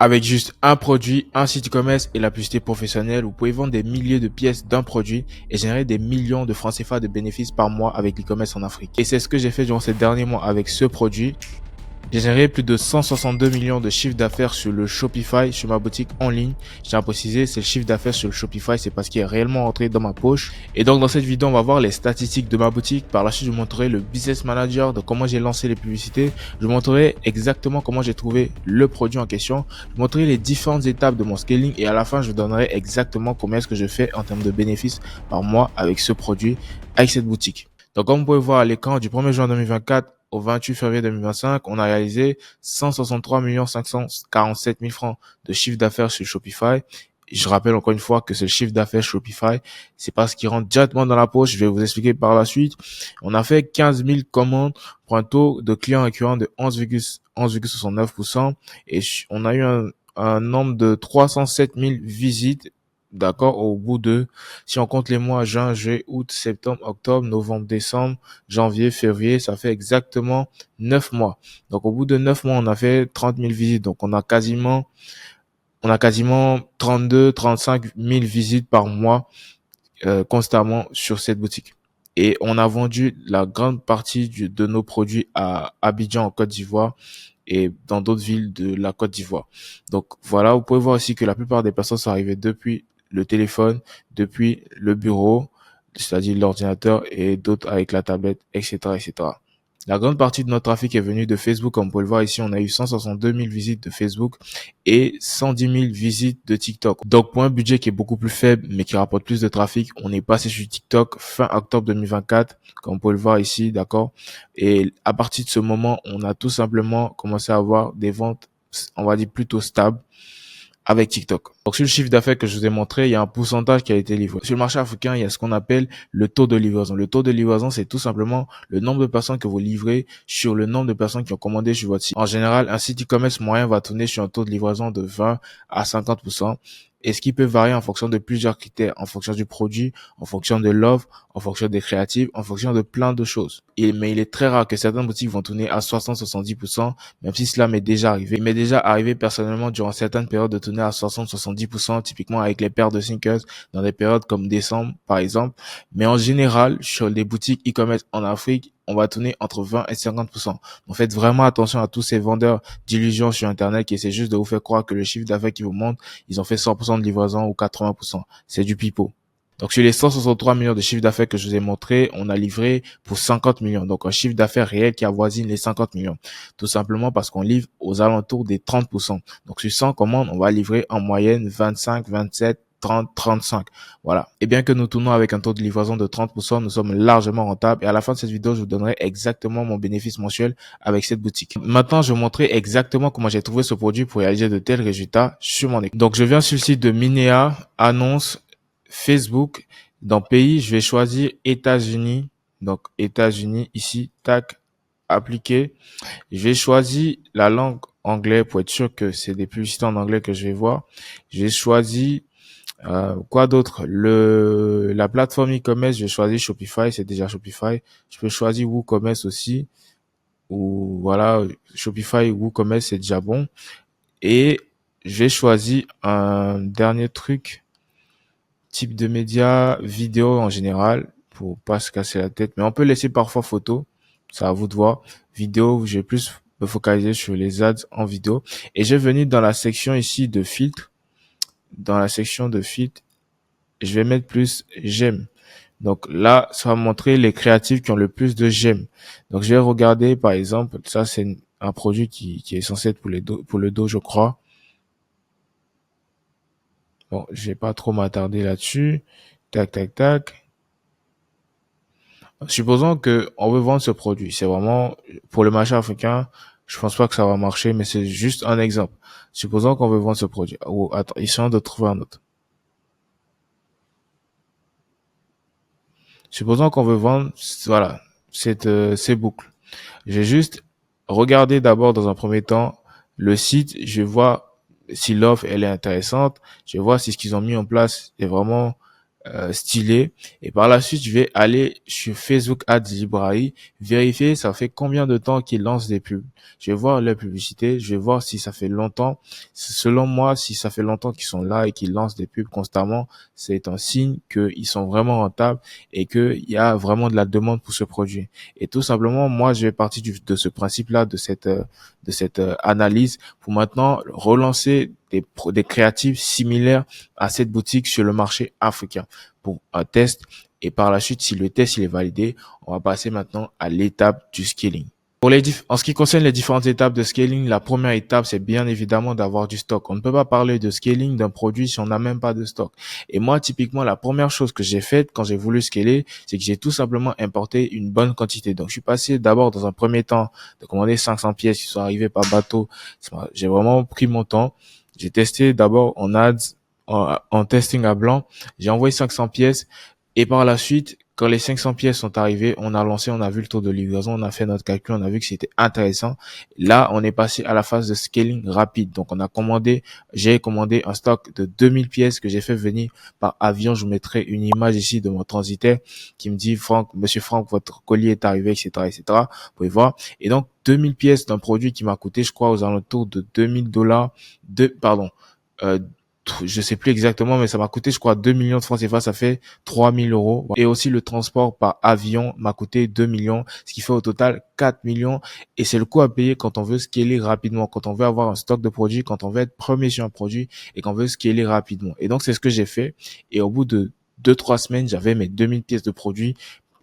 Avec juste un produit, un site e-commerce et la publicité professionnelle, vous pouvez vendre des milliers de pièces d'un produit et générer des millions de francs CFA de bénéfices par mois avec l'e-commerce en Afrique. Et c'est ce que j'ai fait durant ces derniers mois avec ce produit. J'ai généré plus de 162 millions de chiffre d'affaires sur le Shopify, sur ma boutique en ligne. Je tiens à préciser, c'est le chiffre d'affaires sur le Shopify, c'est parce qu'il est réellement rentré dans ma poche. Et donc, dans cette vidéo, on va voir les statistiques de ma boutique. Par la suite, je vous montrerai le business manager de comment j'ai lancé les publicités. Je vous montrerai exactement comment j'ai trouvé le produit en question. Je vous montrerai les différentes étapes de mon scaling et à la fin, je vous donnerai exactement combien est-ce que je fais en termes de bénéfices par mois avec ce produit, avec cette boutique. Donc, comme vous pouvez voir à l'écran, du 1er juin 2024 au 28 février 2025, on a réalisé 163 547 000 francs de chiffre d'affaires sur Shopify. Je rappelle encore une fois que ce chiffre d'affaires Shopify, c'est pas ce qui rentre directement dans la poche. Je vais vous expliquer par la suite. On a fait 15 000 commandes pour un taux de clients récurrents de 11,69% et on a eu un nombre de 307 000 visites. D'accord, au bout de, si on compte les mois juin, juillet, août, septembre, octobre, novembre, décembre, janvier, février, ça fait exactement 9 mois. Donc, au bout de 9 mois, on a fait 30 000 visites. Donc, on a quasiment 32, 35 000 visites par mois, constamment sur cette boutique. Et on a vendu la grande partie de nos produits à Abidjan, en Côte d'Ivoire, et dans d'autres villes de la Côte d'Ivoire. Donc, voilà, vous pouvez voir aussi que la plupart des personnes sont arrivées depuis le téléphone, depuis le bureau, c'est-à-dire l'ordinateur et d'autres avec la tablette, etc., etc. La grande partie de notre trafic est venue de Facebook. Comme vous pouvez le voir ici, on a eu 162 000 visites de Facebook et 110 000 visites de TikTok. Donc, pour un budget qui est beaucoup plus faible, mais qui rapporte plus de trafic, on est passé sur TikTok fin octobre 2024, comme vous pouvez le voir ici, d'accord? Et à partir de ce moment, on a tout simplement commencé à avoir des ventes, on va dire, plutôt stables avec TikTok. Donc, sur le chiffre d'affaires que je vous ai montré, il y a un pourcentage qui a été livré. Sur le marché africain, il y a ce qu'on appelle le taux de livraison. Le taux de livraison, c'est tout simplement le nombre de personnes que vous livrez sur le nombre de personnes qui ont commandé sur votre site. En général, un site e-commerce moyen va tourner sur un taux de livraison de 20 à 50%. Et ce qui peut varier en fonction de plusieurs critères, en fonction du produit, en fonction de l'offre, en fonction des créatives, en fonction de plein de choses. Mais il est très rare que certaines boutiques vont tourner à 60-70%, même si cela m'est déjà arrivé. Il m'est déjà arrivé personnellement durant certaines périodes de tourner à 60-70%, typiquement avec les paires de sneakers dans des périodes comme décembre, par exemple. Mais en général, sur les boutiques e-commerce en Afrique, on va tourner entre 20 et 50%. Donc faites vraiment attention à tous ces vendeurs d'illusions sur Internet qui essaient juste de vous faire croire que le chiffre d'affaires qui vous montre, ils ont fait 100% de livraison ou 80%. C'est du pipeau. Donc, sur les 163 millions de chiffre d'affaires que je vous ai montré, on a livré pour 50 millions. Donc, un chiffre d'affaires réel qui avoisine les 50 millions. Tout simplement parce qu'on livre aux alentours des 30%. Donc, sur 100 commandes, on va livrer en moyenne 25, 27, 30, 35. Voilà. Et bien que nous tournons avec un taux de livraison de 30%, nous sommes largement rentables. Et à la fin de cette vidéo, je vous donnerai exactement mon bénéfice mensuel avec cette boutique. Maintenant, je vais vous montrer exactement comment j'ai trouvé ce produit pour réaliser de tels résultats sur mon écran. Donc, je viens sur le site de Minea, annonce, Facebook. Dans pays, je vais choisir États-Unis. Donc, États-Unis, ici, tac, appliquer. Je vais choisir la langue anglais pour être sûr que c'est des publicités en anglais que je vais voir. Je vais choisir quoi d'autre? La plateforme e-commerce, je vais choisir Shopify, c'est déjà Shopify. Je peux choisir WooCommerce aussi. Ou voilà, Shopify ou WooCommerce, c'est déjà bon. Et je vais choisir un dernier truc, type de média, vidéo en général, pour pas se casser la tête. Mais on peut laisser parfois photo, c'est à vous de voir. Vidéo, je vais plus me focaliser sur les ads en vidéo. Et je vais venir dans la section ici de filtres. Dans la section de filtres, je vais mettre plus j'aime. Donc là, ça va montrer les créatifs qui ont le plus de j'aime. Donc je vais regarder, par exemple, ça c'est un produit qui est censé être pour le dos, je crois. Bon, je vais pas trop m'attarder là-dessus. Tac, tac, tac. Supposons que on veut vendre ce produit. C'est vraiment, pour le marché africain, je pense pas que ça va marcher, mais c'est juste un exemple. Supposons qu'on veut vendre ce produit. Ou, attends, essayons de trouver un autre. Supposons qu'on veut vendre, voilà, ces boucles. Je vais juste regarder d'abord dans un premier temps le site. Je vois si l'offre elle est intéressante. Je vois si ce qu'ils ont mis en place est vraiment stylé. Et par la suite, je vais aller sur Facebook Ads Library, vérifier ça fait combien de temps qu'ils lancent des pubs. Je vais voir leur publicité, je vais voir si ça fait longtemps. Selon moi, si ça fait longtemps qu'ils sont là et qu'ils lancent des pubs constamment, c'est un signe qu'ils sont vraiment rentables et qu'il y a vraiment de la demande pour ce produit. Et tout simplement, moi, je vais partir de ce principe-là, de cette analyse pour maintenant relancer des créatifs similaires à cette boutique sur le marché africain pour un test. Et par la suite, si le test il est validé, on va passer maintenant à l'étape du scaling. En ce qui concerne les différentes étapes de scaling, la première étape, c'est bien évidemment d'avoir du stock. On ne peut pas parler de scaling d'un produit si on n'a même pas de stock. Et moi, typiquement, la première chose que j'ai faite quand j'ai voulu scaler, c'est que j'ai tout simplement importé une bonne quantité. Donc, je suis passé d'abord dans un premier temps de commander 500 pièces qui sont arrivées par bateau. J'ai vraiment pris mon temps. J'ai testé d'abord en ads, en testing à blanc. J'ai envoyé 500 pièces et par la suite, quand les 500 pièces sont arrivées, on a lancé, on a vu le taux de livraison, on a fait notre calcul, on a vu que c'était intéressant. Là, on est passé à la phase de scaling rapide. Donc, j'ai commandé un stock de 2000 pièces que j'ai fait venir par avion. Je vous mettrai une image ici de mon transitaire qui me dit, Monsieur Franck, votre colis est arrivé, etc., etc. Vous pouvez voir. Et donc, 2000 pièces d'un produit qui m'a coûté, je crois, aux alentours de $2000, euh, je sais plus exactement, mais ça m'a coûté, je crois, 2 millions de francs CFA, ça fait 3000 euros. Et aussi, le transport par avion m'a coûté 2 millions, ce qui fait au total 4 millions. Et c'est le coût à payer quand on veut scaler rapidement, quand on veut avoir un stock de produits, quand on veut être premier sur un produit et qu'on veut scaler rapidement. Et donc, c'est ce que j'ai fait. Et au bout de 2, 3 semaines, j'avais mes 2000 pièces de produits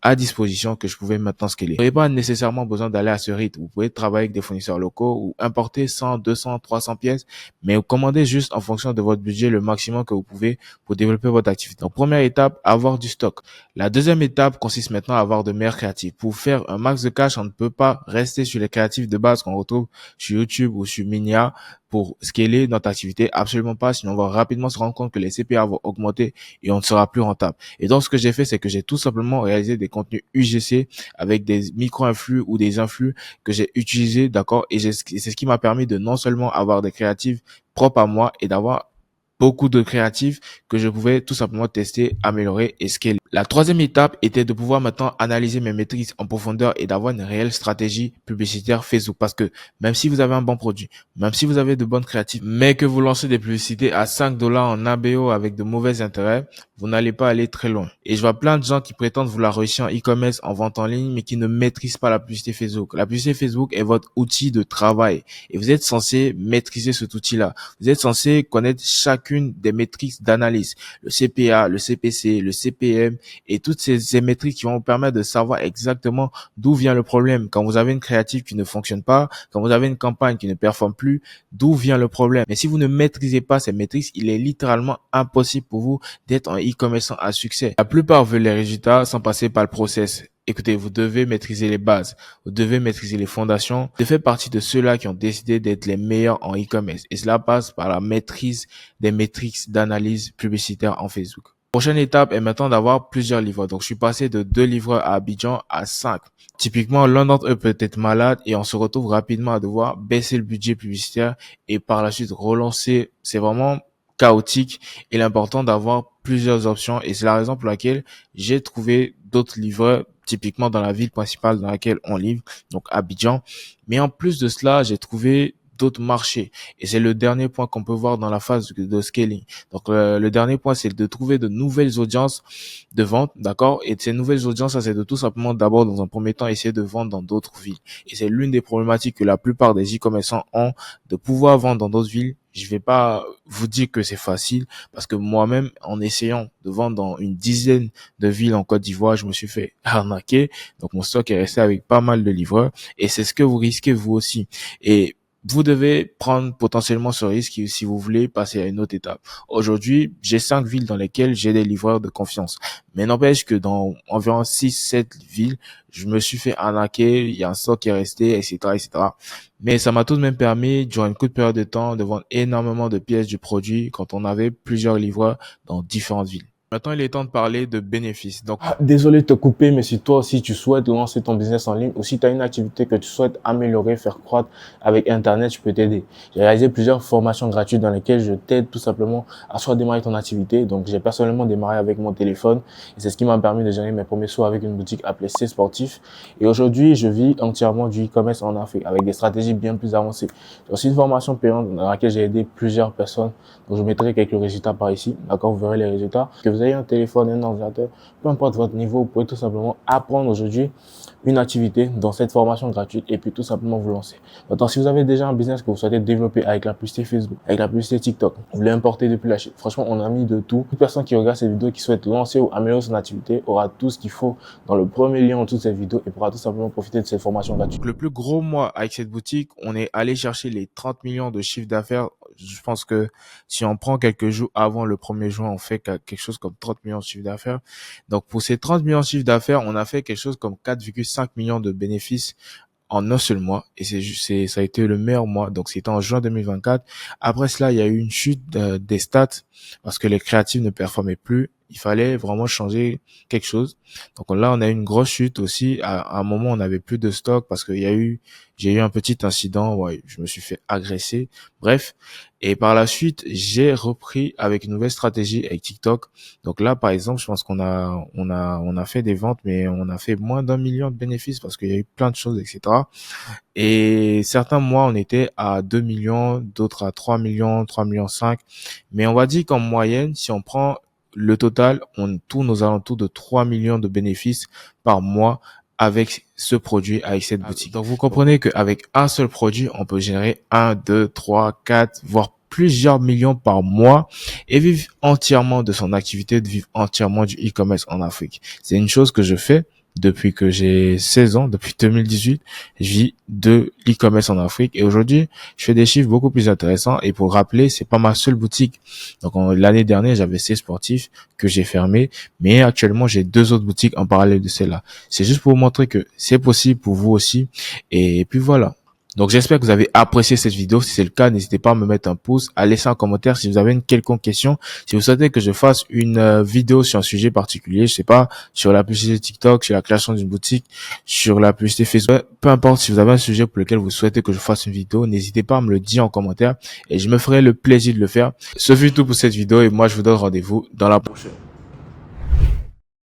à disposition que je pouvais maintenant scaler. Vous n'avez pas nécessairement besoin d'aller à ce rythme. Vous pouvez travailler avec des fournisseurs locaux ou importer 100, 200, 300 pièces, mais vous commandez juste en fonction de votre budget le maximum que vous pouvez pour développer votre activité. Donc, première étape, avoir du stock. La deuxième étape consiste maintenant à avoir de meilleurs créatifs. Pour faire un max de cash, on ne peut pas rester sur les créatifs de base qu'on retrouve sur YouTube ou sur Minia pour scaler notre activité. Absolument pas. Sinon, on va rapidement se rendre compte que les CPA vont augmenter et on ne sera plus rentable. Et donc, ce que j'ai fait, c'est que j'ai tout simplement réalisé des contenus UGC avec des micro-influx ou des influx que j'ai utilisés, d'accord? Et c'est ce qui m'a permis de non seulement avoir des créatifs propres à moi et d'avoir beaucoup de créatifs que je pouvais tout simplement tester, améliorer et scaler. La troisième étape était de pouvoir maintenant analyser mes métriques en profondeur et d'avoir une réelle stratégie publicitaire Facebook. Parce que même si vous avez un bon produit, même si vous avez de bonnes créatives, mais que vous lancez des publicités à 5 dollars en ABO avec de mauvais intérêts, vous n'allez pas aller très loin. Et je vois plein de gens qui prétendent vouloir réussir en e-commerce, en vente en ligne, mais qui ne maîtrisent pas la publicité Facebook. La publicité Facebook est votre outil de travail et vous êtes censé maîtriser cet outil-là. Vous êtes censé connaître chacune des métriques d'analyse, le CPA, le CPC, le CPM et toutes ces métriques qui vont vous permettre de savoir exactement d'où vient le problème. Quand vous avez une créative qui ne fonctionne pas, quand vous avez une campagne qui ne performe plus, d'où vient le problème. Mais si vous ne maîtrisez pas ces métriques, il est littéralement impossible pour vous d'être un e-commerçant à succès. La plupart veulent les résultats sans passer par le process. Écoutez, vous devez maîtriser les bases, vous devez maîtriser les fondations. Je fais partie de ceux-là qui ont décidé d'être les meilleurs en e-commerce. Et cela passe par la maîtrise des métriques d'analyse publicitaire en Facebook. Prochaine étape est maintenant d'avoir plusieurs livreurs. Donc, je suis passé de 2 livreurs à Abidjan à 5. Typiquement, l'un d'entre eux peut être malade et on se retrouve rapidement à devoir baisser le budget publicitaire et par la suite relancer. C'est vraiment chaotique. Il est important d'avoir plusieurs options et c'est la raison pour laquelle j'ai trouvé d'autres livreurs typiquement dans la ville principale dans laquelle on livre, donc Abidjan. Mais en plus de cela, j'ai trouvé d'autres marchés. Et c'est le dernier point qu'on peut voir dans la phase de scaling. Donc, le dernier point, c'est de trouver de nouvelles audiences de vente, d'accord? Et de ces nouvelles audiences, ça, c'est de tout simplement d'abord, dans un premier temps, essayer de vendre dans d'autres villes. Et c'est l'une des problématiques que la plupart des e-commerçants ont, de pouvoir vendre dans d'autres villes. Je vais pas vous dire que c'est facile parce que moi-même, en essayant de vendre dans une dizaine de villes en Côte d'Ivoire, je me suis fait arnaquer. Donc, mon stock est resté avec pas mal de livreurs et c'est ce que vous risquez vous aussi. Et vous devez prendre potentiellement ce risque si vous voulez passer à une autre étape. Aujourd'hui, j'ai 5 villes dans lesquelles j'ai des livreurs de confiance. Mais n'empêche que dans environ 6, 7 villes, je me suis fait arnaquer, il y a un stock qui est resté, etc., etc. Mais ça m'a tout de même permis, durant une courte période de temps, de vendre énormément de pièces du produit quand on avait plusieurs livreurs dans différentes villes. Maintenant, il est temps de parler de bénéfices. Donc, Désolé de te couper, mais si toi aussi tu souhaites lancer ton business en ligne ou si tu as une activité que tu souhaites améliorer, faire croître avec Internet, je peux t'aider. J'ai réalisé plusieurs formations gratuites dans lesquelles je t'aide tout simplement à soit démarrer ton activité. Donc, j'ai personnellement démarré avec mon téléphone et c'est ce qui m'a permis de générer mes premiers sous avec une boutique appelée C Sportif. Et aujourd'hui, je vis entièrement du e-commerce en Afrique avec des stratégies bien plus avancées. J'ai aussi une formation payante dans laquelle j'ai aidé plusieurs personnes. Donc, je mettrai quelques résultats par ici. D'accord, vous verrez les résultats. Que vous ayez un téléphone, un ordinateur, peu importe votre niveau, vous pouvez tout simplement apprendre aujourd'hui une activité dans cette formation gratuite et puis tout simplement vous lancer. Maintenant, si vous avez déjà un business que vous souhaitez développer avec la publicité Facebook, avec la publicité TikTok, vous voulez importer depuis la Chine, franchement, on a mis de tout. Toute personne qui regarde cette vidéo, qui souhaite lancer ou améliorer son activité, aura tout ce qu'il faut dans le premier lien en dessous de cette vidéo et pourra tout simplement profiter de cette formation gratuite. le plus gros mois avec cette boutique, on est allé chercher les 30 millions de chiffre d'affaires. Je pense que si on prend quelques jours avant le 1er juin, on fait quelque chose comme 30 millions de chiffre d'affaires. Donc, pour ces 30 millions de chiffre d'affaires, on a fait quelque chose comme 4,5 millions de bénéfices en un seul mois. Et ça a été le meilleur mois. Donc, c'était en juin 2024. Après cela, il y a eu une chute des stats parce que les créatifs ne performaient plus. Il fallait vraiment changer quelque chose. Donc là, on a eu une grosse chute aussi. À un moment, on n'avait plus de stock parce j'ai eu un petit incident. Ouais, je me suis fait agresser. Bref. Et par la suite, j'ai repris avec une nouvelle stratégie avec TikTok. Donc là, par exemple, je pense on a fait des ventes, mais on a fait moins d'1 million de bénéfices parce qu'il y a eu plein de choses, etc. Et certains mois, on était à 2 millions, d'autres à 3 millions, 3 millions 5. Mais on va dire qu'en moyenne, si on prend le total, on tourne aux alentours de 3 millions de bénéfices par mois avec ce produit, avec cette boutique. Donc, vous comprenez qu'avec un seul produit, on peut générer 1, 2, 3, 4, voire plusieurs millions par mois et vivre entièrement de son activité, de vivre entièrement du e-commerce en Afrique. C'est une chose que je fais depuis que j'ai 16 ans, depuis 2018, je vis de l'e-commerce en Afrique et aujourd'hui, je fais des chiffres beaucoup plus intéressants et pour rappeler, c'est pas ma seule boutique. Donc l'année dernière, j'avais C Sportif que j'ai fermé, mais actuellement, j'ai 2 autres boutiques en parallèle de celle-là. C'est juste pour vous montrer que c'est possible pour vous aussi et puis voilà. Donc j'espère que vous avez apprécié cette vidéo. Si c'est le cas, n'hésitez pas à me mettre un pouce, à laisser un commentaire si vous avez une quelconque question. Si vous souhaitez que je fasse une vidéo sur un sujet particulier, je sais pas, sur la publicité TikTok, sur la création d'une boutique, sur la publicité Facebook, peu importe, si vous avez un sujet pour lequel vous souhaitez que je fasse une vidéo, n'hésitez pas à me le dire en commentaire et je me ferai le plaisir de le faire. Ce fut tout pour cette vidéo et moi je vous donne rendez-vous dans la prochaine.